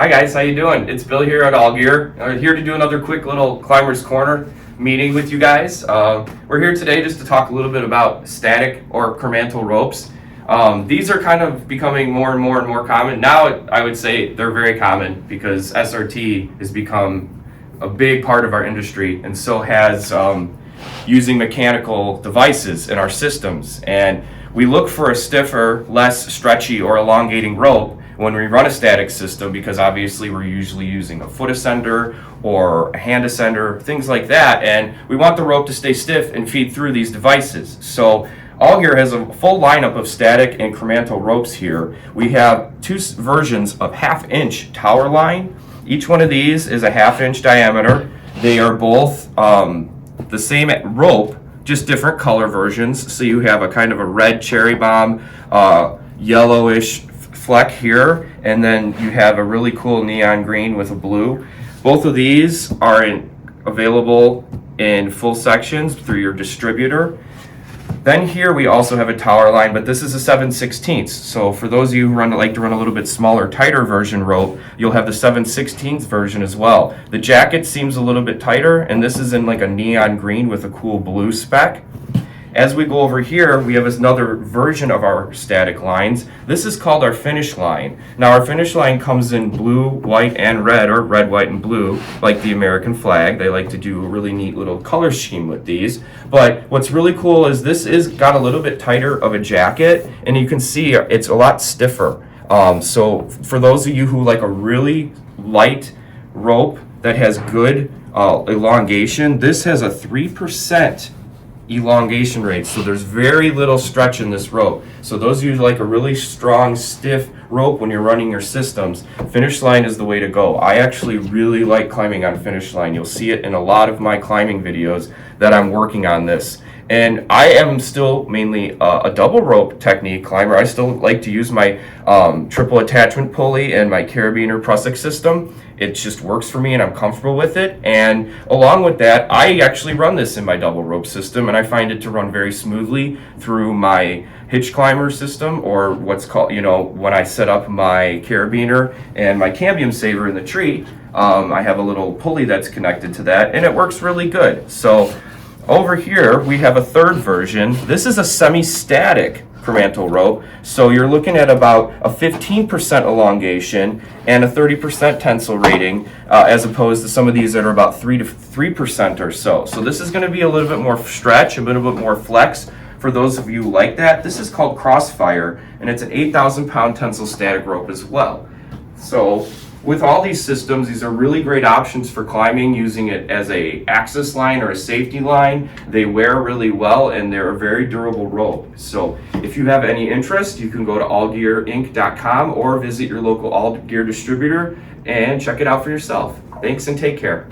Hi guys, how you doing? It's Bill here at All Gear. Here to do another quick little Climbers Corner meeting with you guys. We're here today just to talk a little bit about static or Kernmantle ropes. These are kind of becoming more and more common. Now I would say they're very common because SRT has become a big part of our industry, and so has using mechanical devices in our systems. And we look for a stiffer, less stretchy or elongating rope when we run a static system, because obviously we're usually using a foot ascender or a hand ascender, things like that, and we want the rope to stay stiff and feed through these devices. So All Gear has a full lineup of static and Kernmantle ropes here. We have two versions of 1/2-inch tower line. Each one of these is a 1/2-inch diameter. They are both the same rope, just different color versions. So you have a kind of a red cherry bomb, yellowish fleck here, and then you have a really cool neon green with a blue. Both of these are available in full sections through your distributor. Then here we also have a tower line, but this is a 7/16. So for those of you who like to run a little bit smaller, tighter version rope, you'll have the 7/16 version as well. The jacket seems a little bit tighter, and this is in like a neon green with a cool blue speck. As we go over here, we have another version of our static lines. This is called our finish line. Now our finish line comes in blue, white, and red, or red, white, and blue, like the American flag. They like to do a really neat little color scheme with these. But what's really cool is this is got a little bit tighter of a jacket, and you can see it's a lot stiffer. So for those of you who like a really light rope that has good elongation, this has a 3% elongation rate, so there's very little stretch in this rope. So those of you who like a really strong, stiff rope when you're running your systems, finish line is the way to go. I actually really like climbing on finish line. You'll see it in a lot of my climbing videos that I'm working on this. And I am still mainly a double rope technique climber. I still like to use my triple attachment pulley and my carabiner prusik system. It just works for me and I'm comfortable with it. And along with that, I actually run this in my double rope system, and I find it to run very smoothly through my hitch climber system, or what's called, when I set up my carabiner and my cambium saver in the tree, I have a little pulley that's connected to that, and it works really good. So over here, we have a third version. This is a semi-static Kernmantle rope. So you're looking at about a 15% elongation and a 30% tensile rating, as opposed to some of these that are about 3% or so. So this is going to be a little bit more stretch, a little bit more flex for those of you who like that. This is called Crossfire, and it's an 8,000-pound tensile static rope as well. So with all these systems, these are really great options for climbing, using it as a access line or a safety line. They wear really well, and they're a very durable rope. So if you have any interest, you can go to allgearinc.com or visit your local All Gear distributor and check it out for yourself. Thanks and take care.